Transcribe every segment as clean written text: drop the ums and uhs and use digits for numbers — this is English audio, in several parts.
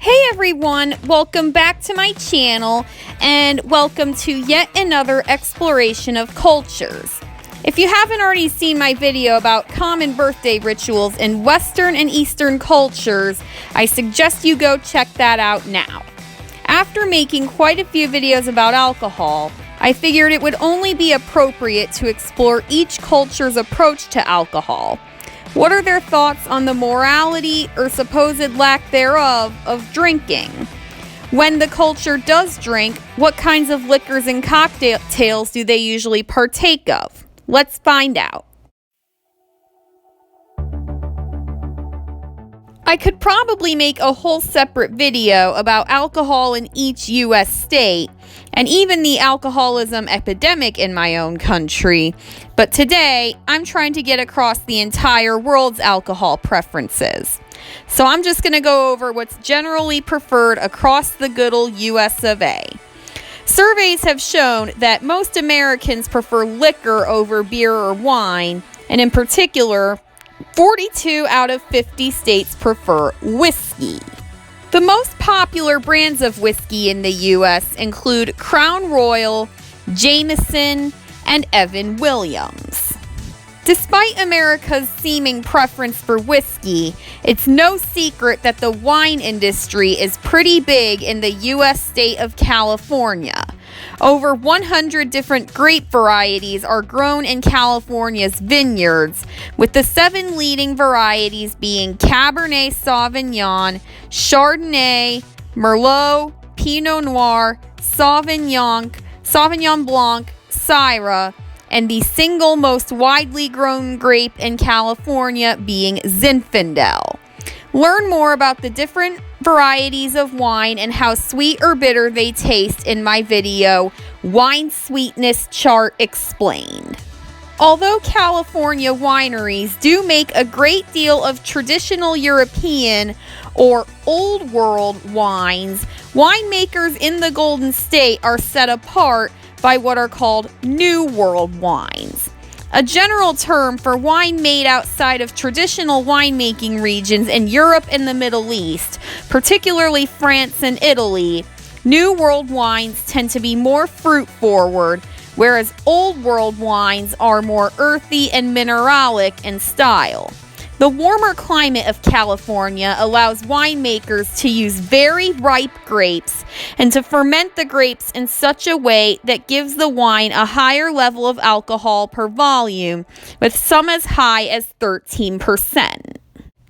Hey everyone, welcome back to my channel and welcome to yet another exploration of cultures. If you haven't already seen my video about common birthday rituals in Western and Eastern cultures, I suggest you go check that out now. After making quite a few videos about alcohol, I figured it would only be appropriate to explore each culture's approach to alcohol. What are their thoughts on the morality or supposed lack thereof of drinking? When the culture does drink, what kinds of liquors and cocktails do they usually partake of? Let's find out. I could probably make a whole separate video about alcohol in each U.S. state, and even the alcoholism epidemic in my own country, but today I'm trying to get across the entire world's alcohol preferences. So I'm just going to go over what's generally preferred across the good old US of A. Surveys have shown that most Americans prefer liquor over beer or wine, and in particular, 42 out of 50 states prefer whiskey. The most popular brands of whiskey in the U.S. include Crown Royal, Jameson, and Evan Williams. Despite America's seeming preference for whiskey, it's no secret that the wine industry is pretty big in the U.S. state of California. Over 100 different grape varieties are grown in California's vineyards, with the 7 leading varieties being Cabernet Sauvignon, Chardonnay, Merlot, Pinot Noir, Sauvignon Blanc, Syrah, and the single most widely grown grape in California being Zinfandel. Learn more about the different varieties of wine and how sweet or bitter they taste in my video, Wine Sweetness Chart Explained. Although California wineries do make a great deal of traditional European or Old World wines, winemakers in the Golden State are set apart by what are called New World wines, a general term for wine made outside of traditional winemaking regions in Europe and the Middle East, particularly France and Italy. New World wines tend to be more fruit-forward, whereas Old World wines are more earthy and mineralic in style. The warmer climate of California allows winemakers to use very ripe grapes and to ferment the grapes in such a way that gives the wine a higher level of alcohol per volume, with some as high as 13%.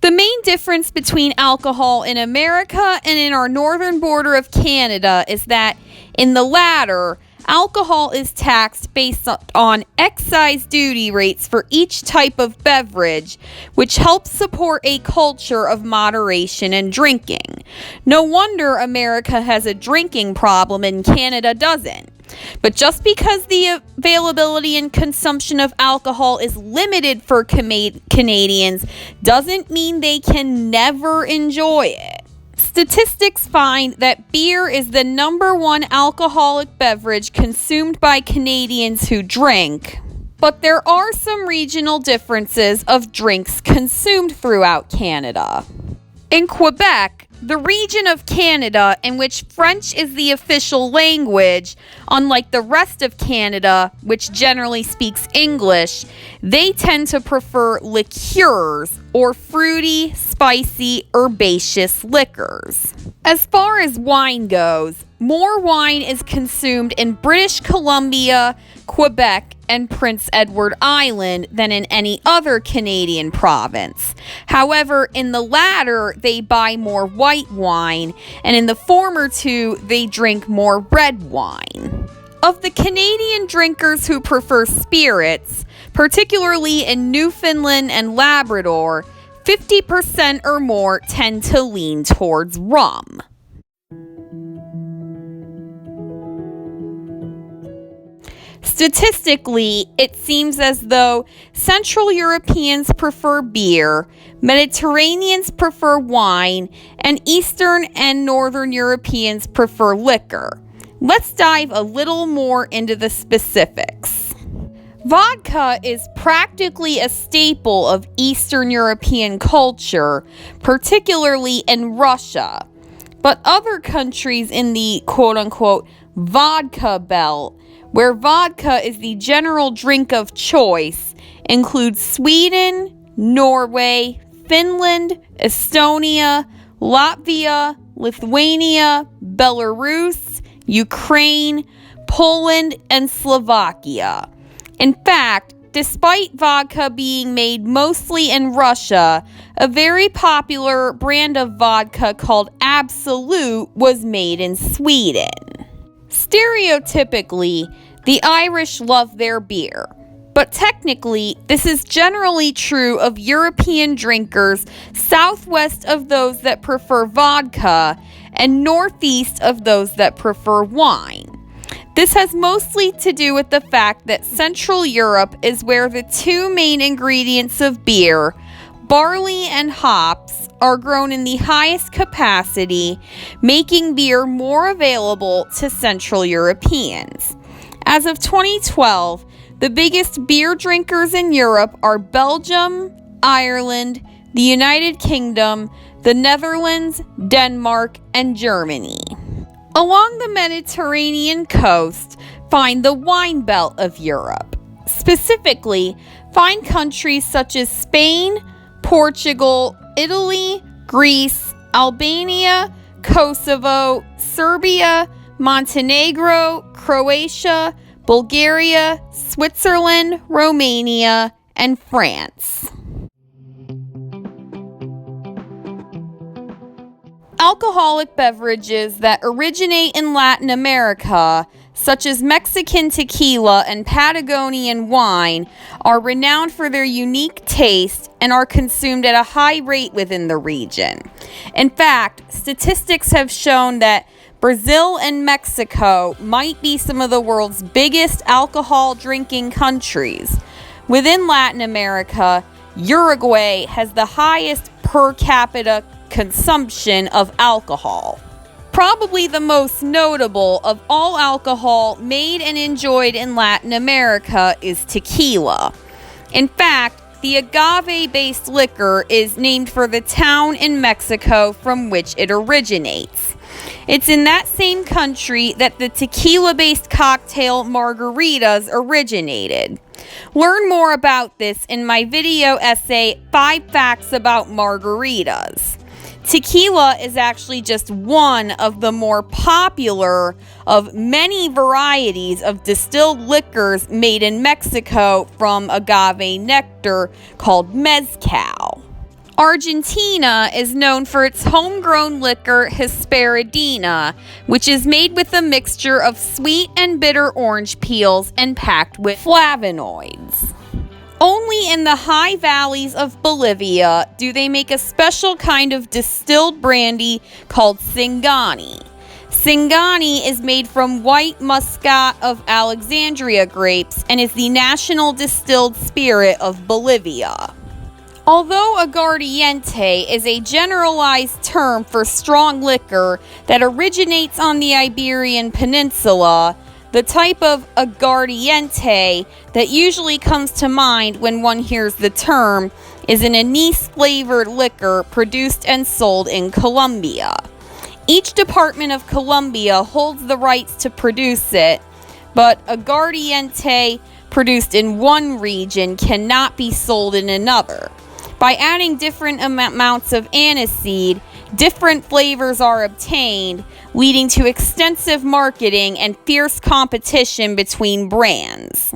The main difference between alcohol in America and in our northern border of Canada is that in the latter, alcohol is taxed based on excise duty rates for each type of beverage, which helps support a culture of moderation in drinking. No wonder America has a drinking problem and Canada doesn't. But just because the availability and consumption of alcohol is limited for Canadians doesn't mean they can never enjoy it. Statistics find that beer is the #1 alcoholic beverage consumed by Canadians who drink, but there are some regional differences of drinks consumed throughout Canada. In Quebec, the region of Canada in which French is the official language, unlike the rest of Canada, which generally speaks English, they tend to prefer liqueurs or fruity, spicy, herbaceous liquors. As far as wine goes, more wine is consumed in British Columbia, Quebec, and Prince Edward Island than in any other Canadian province. However, in the latter, they buy more white wine, and in the former two, they drink more red wine. Of the Canadian drinkers who prefer spirits, particularly in Newfoundland and Labrador, 50% or more tend to lean towards rum. Statistically, it seems as though Central Europeans prefer beer, Mediterraneans prefer wine, and Eastern and Northern Europeans prefer liquor. Let's dive a little more into the specifics. Vodka is practically a staple of Eastern European culture, particularly in Russia. But other countries in the quote-unquote vodka belt, where vodka is the general drink of choice, include Sweden, Norway, Finland, Estonia, Latvia, Lithuania, Belarus, Ukraine, Poland, and Slovakia. In fact, despite vodka being made mostly in Russia, a very popular brand of vodka called Absolute was made in Sweden. Stereotypically, the Irish love their beer, but technically, this is generally true of European drinkers southwest of those that prefer vodka and northeast of those that prefer wine. This has mostly to do with the fact that Central Europe is where the two main ingredients of beer, barley and hops, are grown in the highest capacity, making beer more available to Central Europeans. As of 2012, the biggest beer drinkers in Europe are Belgium, Ireland, the United Kingdom, the Netherlands, Denmark, and Germany. Along the Mediterranean coast, find the wine belt of Europe. Specifically, find countries such as Spain, Portugal, Italy, Greece, Albania, Kosovo, Serbia, Montenegro, Croatia, Bulgaria, Switzerland, Romania, and France. Alcoholic beverages that originate in Latin America, such as Mexican tequila and Patagonian wine, are renowned for their unique taste and are consumed at a high rate within the region. In fact, statistics have shown that Brazil and Mexico might be some of the world's biggest alcohol drinking countries. Within Latin America, Uruguay has the highest per capita consumption of alcohol. Probably the most notable of all alcohol made and enjoyed in Latin America is tequila. In fact, the agave-based liquor is named for the town in Mexico from which it originates. It's in that same country that the tequila-based cocktail margaritas originated. Learn more about this in my video essay, 5 Facts About Margaritas. Tequila is actually just one of the more popular of many varieties of distilled liquors made in Mexico from agave nectar called mezcal. Argentina is known for its homegrown liquor Hesperidina, which is made with a mixture of sweet and bitter orange peels and packed with flavonoids. Only in the high valleys of Bolivia do they make a special kind of distilled brandy called Singani. Singani is made from white muscat of Alexandria grapes and is the national distilled spirit of Bolivia. Although aguardiente is a generalized term for strong liquor that originates on the Iberian Peninsula, the type of aguardiente that usually comes to mind when one hears the term is an anise-flavored liquor produced and sold in Colombia. Each department of Colombia holds the rights to produce it, but aguardiente produced in one region cannot be sold in another. By adding different amounts of aniseed, different flavors are obtained, leading to extensive marketing and fierce competition between brands.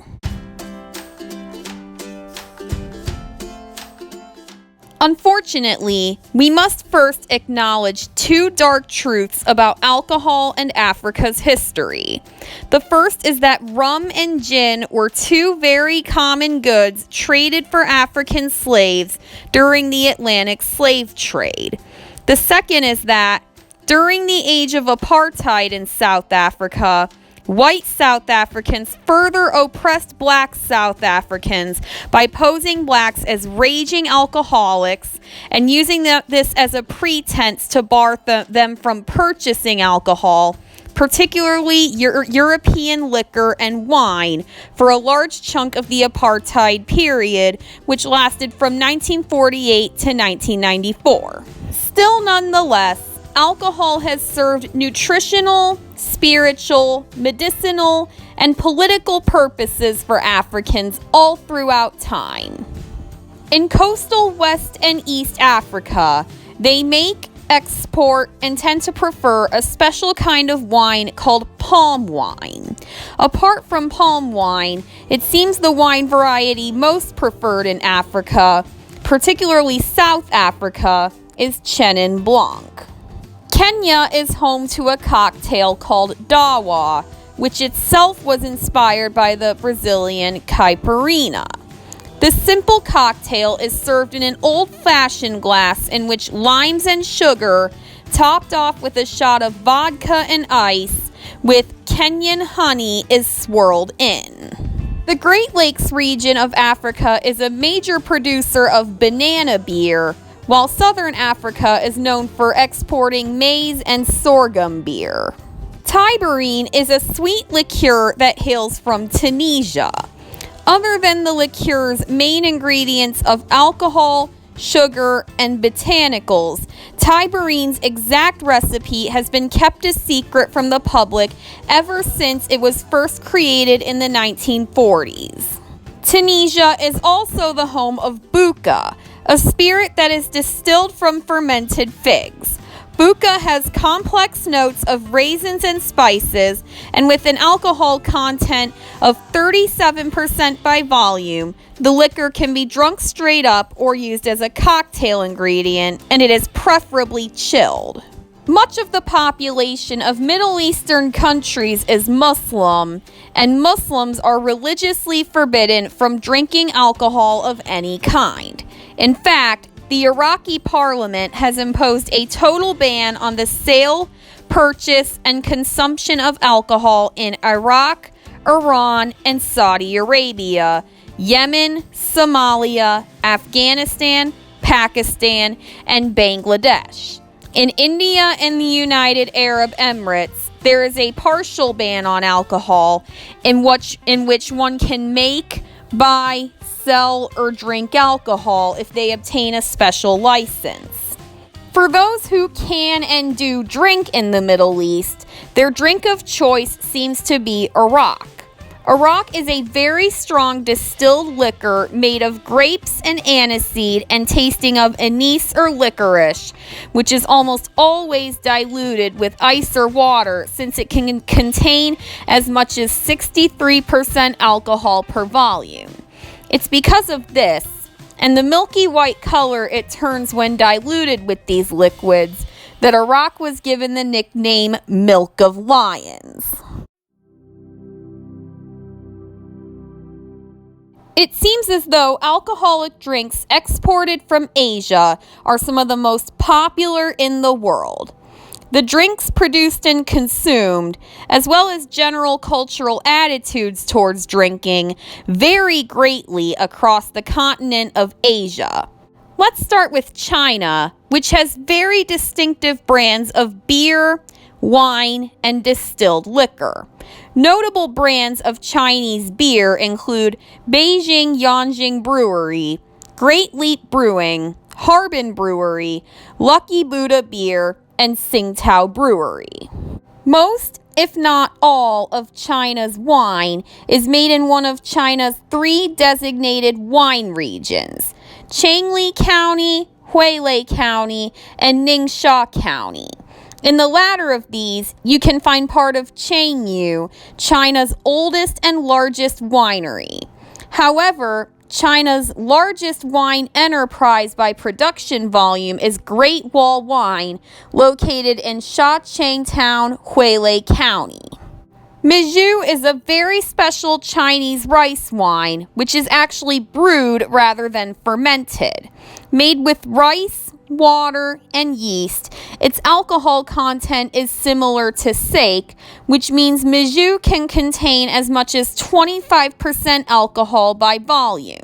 Unfortunately, we must first acknowledge 2 dark truths about alcohol and Africa's history. The first is that rum and gin were 2 very common goods traded for African slaves during the Atlantic slave trade. The second is that during the age of apartheid in South Africa, white South Africans further oppressed black South Africans by posing blacks as raging alcoholics and using this as a pretense to bar them from purchasing alcohol, particularly European liquor and wine, for a large chunk of the apartheid period, which lasted from 1948 to 1994. Still, nonetheless, alcohol has served nutritional, spiritual, medicinal, and political purposes for Africans all throughout time. In coastal West and East Africa, they make, export, and tend to prefer a special kind of wine called palm wine. Apart from palm wine, it seems the wine variety most preferred in Africa, particularly South Africa, is Chenin Blanc. Kenya is home to a cocktail called dawa, which itself was inspired by the Brazilian caipirinha. The simple cocktail is served in an old-fashioned glass in which limes and sugar, topped off with a shot of vodka and ice, with Kenyan honey, is swirled in. The Great Lakes region of Africa is a major producer of banana beer, while Southern Africa is known for exporting maize and sorghum beer. Tyberine is a sweet liqueur that hails from Tunisia. Other than the liqueur's main ingredients of alcohol, sugar, and botanicals, Tyberine's exact recipe has been kept a secret from the public ever since it was first created in the 1940s. Tunisia is also the home of buka, a spirit that is distilled from fermented figs. Buka has complex notes of raisins and spices, and with an alcohol content of 37% by volume, the liquor can be drunk straight up or used as a cocktail ingredient, and it is preferably chilled. Much of the population of Middle Eastern countries is Muslim, and Muslims are religiously forbidden from drinking alcohol of any kind. In fact, the Iraqi parliament has imposed a total ban on the sale, purchase, and consumption of alcohol in Iraq, Iran, and Saudi Arabia, Yemen, Somalia, Afghanistan, Pakistan, and Bangladesh. In India and the United Arab Emirates, there is a partial ban on alcohol in which one can make, buy, sell, or drink alcohol if they obtain a special license. For those who can and do drink in the Middle East, their drink of choice seems to be Arak. Arak is a very strong distilled liquor made of grapes and aniseed and tasting of anise or licorice, which is almost always diluted with ice or water since it can contain as much as 63% alcohol per volume. It's because of this, and the milky white color it turns when diluted with these liquids, that Arak was given the nickname Milk of Lions. It seems as though alcoholic drinks exported from Asia are some of the most popular in the world. The drinks produced and consumed, as well as general cultural attitudes towards drinking, vary greatly across the continent of Asia. Let's start with China, which has very distinctive brands of beer, wine, and distilled liquor. Notable brands of Chinese beer include Beijing Yanjing Brewery, Great Leap Brewing, Harbin Brewery, Lucky Buddha Beer, and Tsingtao Brewery. Most, if not all, of China's wine is made in one of China's 3 designated wine regions: Chanli County, Huilei County, and Ningxia County. In the latter of these, you can find part of Chengyu, China's oldest and largest winery. However, China's largest wine enterprise by production volume is Great Wall Wine, located in Shachang Town, Huilei County. Mizhu is a very special Chinese rice wine, which is actually brewed rather than fermented. Made with rice, water, and yeast, its alcohol content is similar to sake, which means Mizhu can contain as much as 25% alcohol by volume.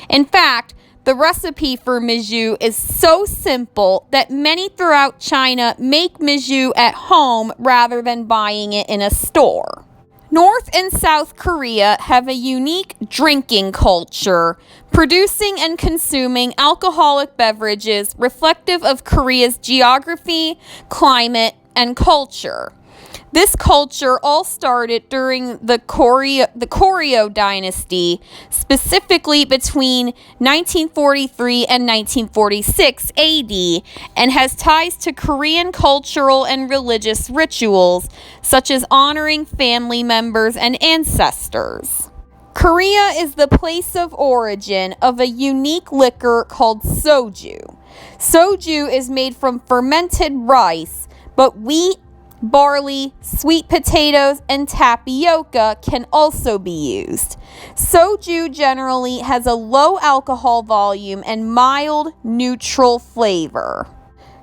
In fact, the recipe for Mizhu is so simple that many throughout China make Mizhu at home rather than buying it in a store. North and South Korea have a unique drinking culture, producing and consuming alcoholic beverages reflective of Korea's geography, climate, and culture. This culture all started during the Goryeo dynasty, specifically between 1943 and 1946 AD, and has ties to Korean cultural and religious rituals, such as honoring family members and ancestors. Korea is the place of origin of a unique liquor called soju. Soju is made from fermented rice, but wheat, barley, sweet potatoes, and tapioca can also be used. Soju generally has a low alcohol volume and mild, neutral flavor.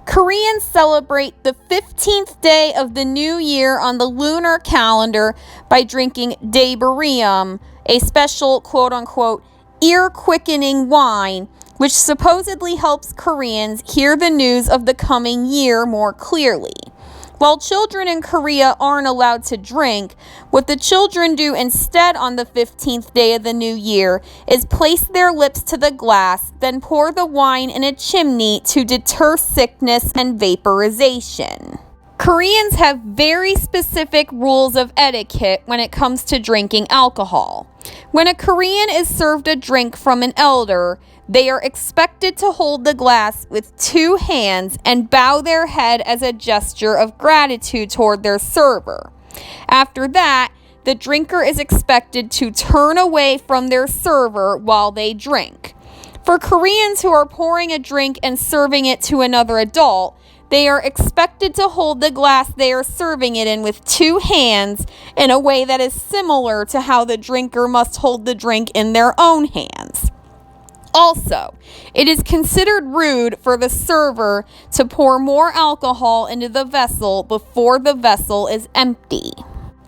Koreans celebrate the 15th day of the new year on the lunar calendar by drinking daeburium, a special quote-unquote ear-quickening wine, which supposedly helps Koreans hear the news of the coming year more clearly. While children in Korea aren't allowed to drink, what the children do instead on the 15th day of the new year is place their lips to the glass, then pour the wine in a chimney to deter sickness and vaporization. Koreans have very specific rules of etiquette when it comes to drinking alcohol. When a Korean is served a drink from an elder, they are expected to hold the glass with two hands and bow their head as a gesture of gratitude toward their server. After that, the drinker is expected to turn away from their server while they drink. For Koreans who are pouring a drink and serving it to another adult, they are expected to hold the glass they are serving it in with two hands in a way that is similar to how the drinker must hold the drink in their own hands. Also, it is considered rude for the server to pour more alcohol into the vessel before the vessel is empty.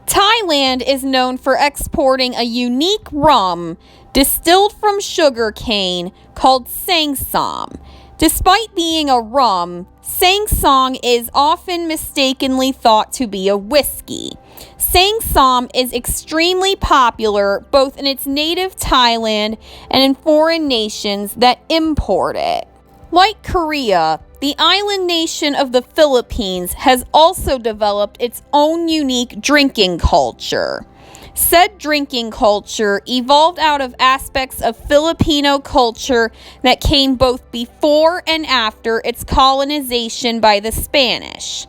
Thailand is known for exporting a unique rum distilled from sugar cane called sangsam. Despite being a rum, sangsang is often mistakenly thought to be a whiskey. Sangsam is extremely popular both in its native Thailand and in foreign nations that import it. Like Korea, the island nation of the Philippines has also developed its own unique drinking culture. Said drinking culture evolved out of aspects of Filipino culture that came both before and after its colonization by the Spanish.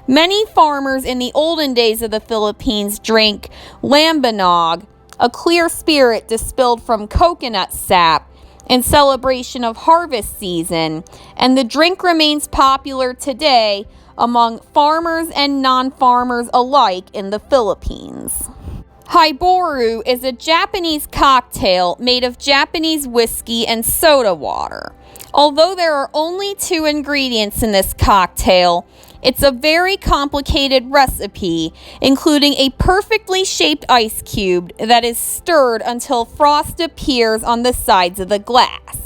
Many farmers in the olden days of the Philippines drank lambanog, a clear spirit distilled from coconut sap, in celebration of harvest season, and the drink remains popular today among farmers and non-farmers alike in the Philippines. Hiboru is a Japanese cocktail made of Japanese whiskey and soda water. Although there are only 2 ingredients in this cocktail, it's a very complicated recipe, including a perfectly shaped ice cube that is stirred until frost appears on the sides of the glass.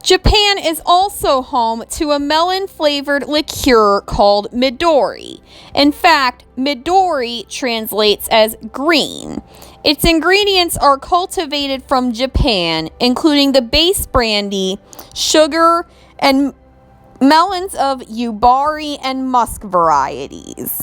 Japan is also home to a melon-flavored liqueur called Midori. In fact, Midori translates as green. Its ingredients are cultivated from Japan, including the base brandy, sugar, and melons of yubari and musk varieties.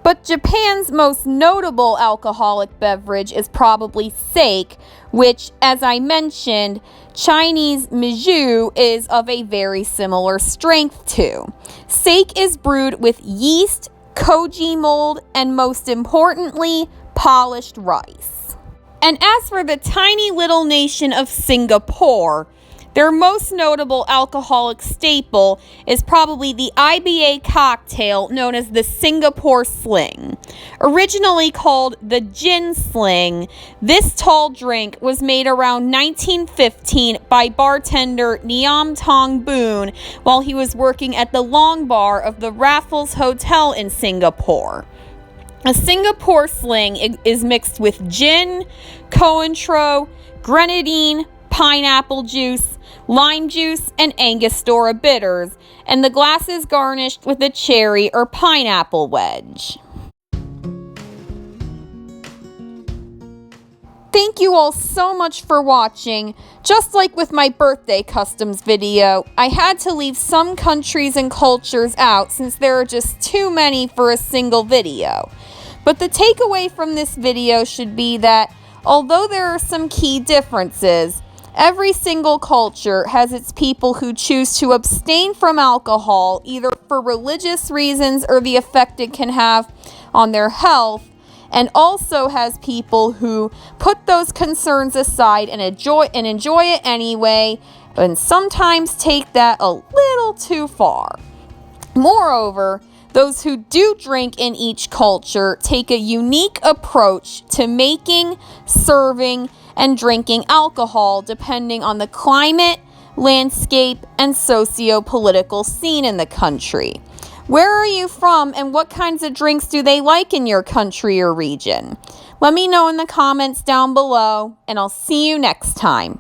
But Japan's most notable alcoholic beverage is probably sake, which, as I mentioned, Chinese mijo is of a very similar strength to. Sake is brewed with yeast, koji mold, and most importantly, polished rice. And as for the tiny little nation of Singapore, their most notable alcoholic staple is probably the IBA cocktail known as the Singapore Sling. Originally called the Gin Sling, this tall drink was made around 1915 by bartender Niam Tong Boon while he was working at the Long Bar of the Raffles Hotel in Singapore. A Singapore Sling is mixed with gin, Cointreau, grenadine, pineapple juice, lime juice, and Angostura bitters, and the glass is garnished with a cherry or pineapple wedge. Thank you all so much for watching. Just like with my birthday customs video, I had to leave some countries and cultures out since there are just too many for a single video. But the takeaway from this video should be that although there are some key differences, every single culture has its people who choose to abstain from alcohol either for religious reasons or the effect it can have on their health, and also has people who put those concerns aside and enjoy it anyway, and sometimes take that a little too far. Moreover, those who do drink in each culture take a unique approach to making, serving, and drinking alcohol depending on the climate, landscape, and socio-political scene in the country. Where are you from, and what kinds of drinks do they like in your country or region? Let me know in the comments down below, and I'll see you next time.